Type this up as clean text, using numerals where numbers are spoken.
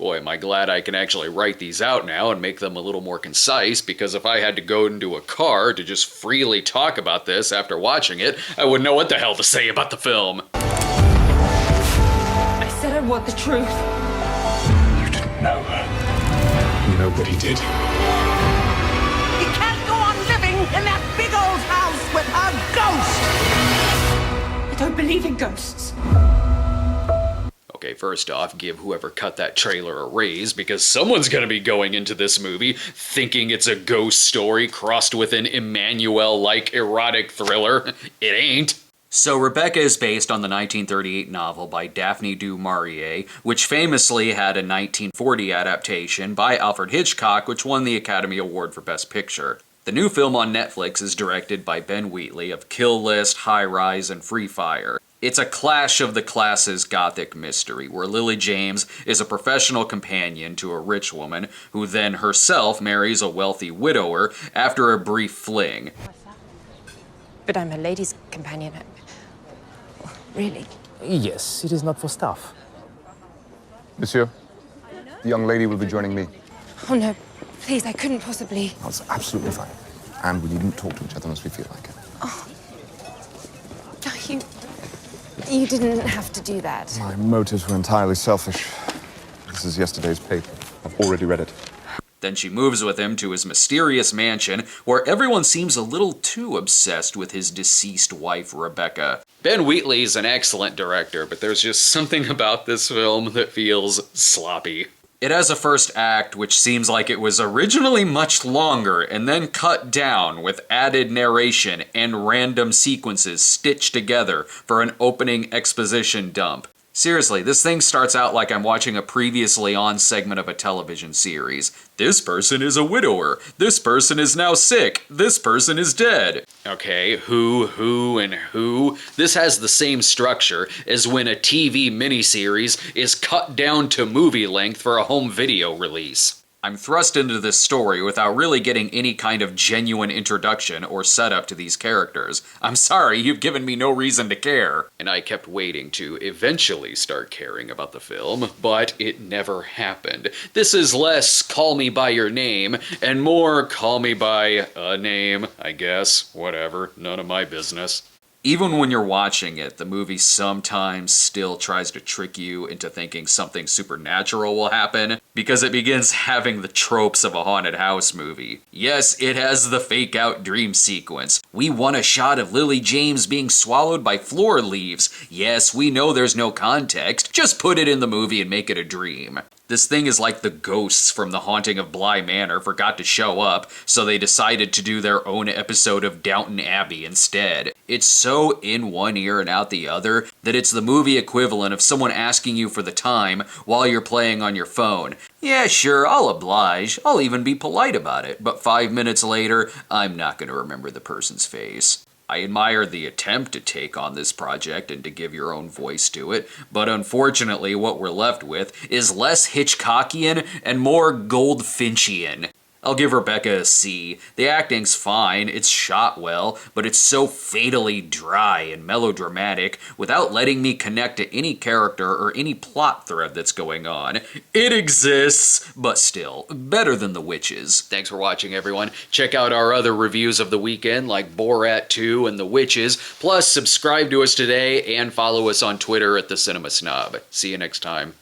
Boy, am I glad I can actually write these out now and make them a little more concise, because if I had to go into a car to just freely talk about this after watching it, I wouldn't know what the hell to say about the film. I said I want the truth. You didn't know her. Nobody did. You can't go on living in that big old house with a ghost! I don't believe in ghosts. Okay, first off, give whoever cut that trailer a raise, because someone's gonna be going into this movie thinking it's a ghost story crossed with an Emmanuel-like erotic thriller. It ain't. So Rebecca is based on the 1938 novel by Daphne du Maurier, which famously had a 1940 adaptation by Alfred Hitchcock, which won the Academy Award for Best Picture. The new film on Netflix is directed by Ben Wheatley of Kill List, High Rise, and Free Fire. It's a clash of the classes gothic mystery, where Lily James is a professional companion to a rich woman, who then herself marries a wealthy widower after a brief fling. But I'm a lady's companion. Really? Yes, it is not for staff. Monsieur, the young lady will be joining me. Oh no, please, I couldn't possibly. That's absolutely fine. And we needn't talk to each other unless we feel like it. Oh, you didn't have to do that. My motives were entirely selfish. This is yesterday's paper. I've already read it. Then she moves with him to his mysterious mansion, where everyone seems a little too obsessed with his deceased wife, Rebecca. Ben Wheatley's an excellent director, but there's just something about this film that feels sloppy. It has a first act which seems like it was originally much longer and then cut down with added narration and random sequences stitched together for an opening exposition dump. Seriously, this thing starts out like I'm watching a previously on segment of a television series. This person is a widower. This person is now sick. This person is dead. Okay, who, and who? This has the same structure as when a TV miniseries is cut down to movie length for a home video release. I'm thrust into this story without really getting any kind of genuine introduction or setup to these characters. I'm sorry, you've given me no reason to care. And I kept waiting to eventually start caring about the film, but it never happened. This is less call me by your name, and more call me by a name, I guess. Whatever, none of my business. Even when you're watching it, the movie sometimes still tries to trick you into thinking something supernatural will happen, because it begins having the tropes of a haunted house movie. Yes, it has the fake-out dream sequence. We want a shot of Lily James being swallowed by floor leaves. Yes, we know there's no context. Just put it in the movie and make it a dream. This thing is like the ghosts from The Haunting of Bly Manor forgot to show up, so they decided to do their own episode of Downton Abbey instead. It's so in one ear and out the other that it's the movie equivalent of someone asking you for the time while you're playing on your phone. Yeah, sure, I'll oblige. I'll even be polite about it, but 5 minutes later, I'm not going to remember the person's face. I admire the attempt to take on this project and to give your own voice to it, but unfortunately what we're left with is less Hitchcockian and more Goldfinchian. I'll give Rebecca a C. The acting's fine, it's shot well, but it's so fatally dry and melodramatic without letting me connect to any character or any plot thread that's going on. It exists, but still, better than The Witches. Thanks for watching, everyone. Check out our other reviews of the weekend, like Borat 2 and The Witches, plus subscribe to us today and follow us on Twitter at The Cinema Snob. See you next time.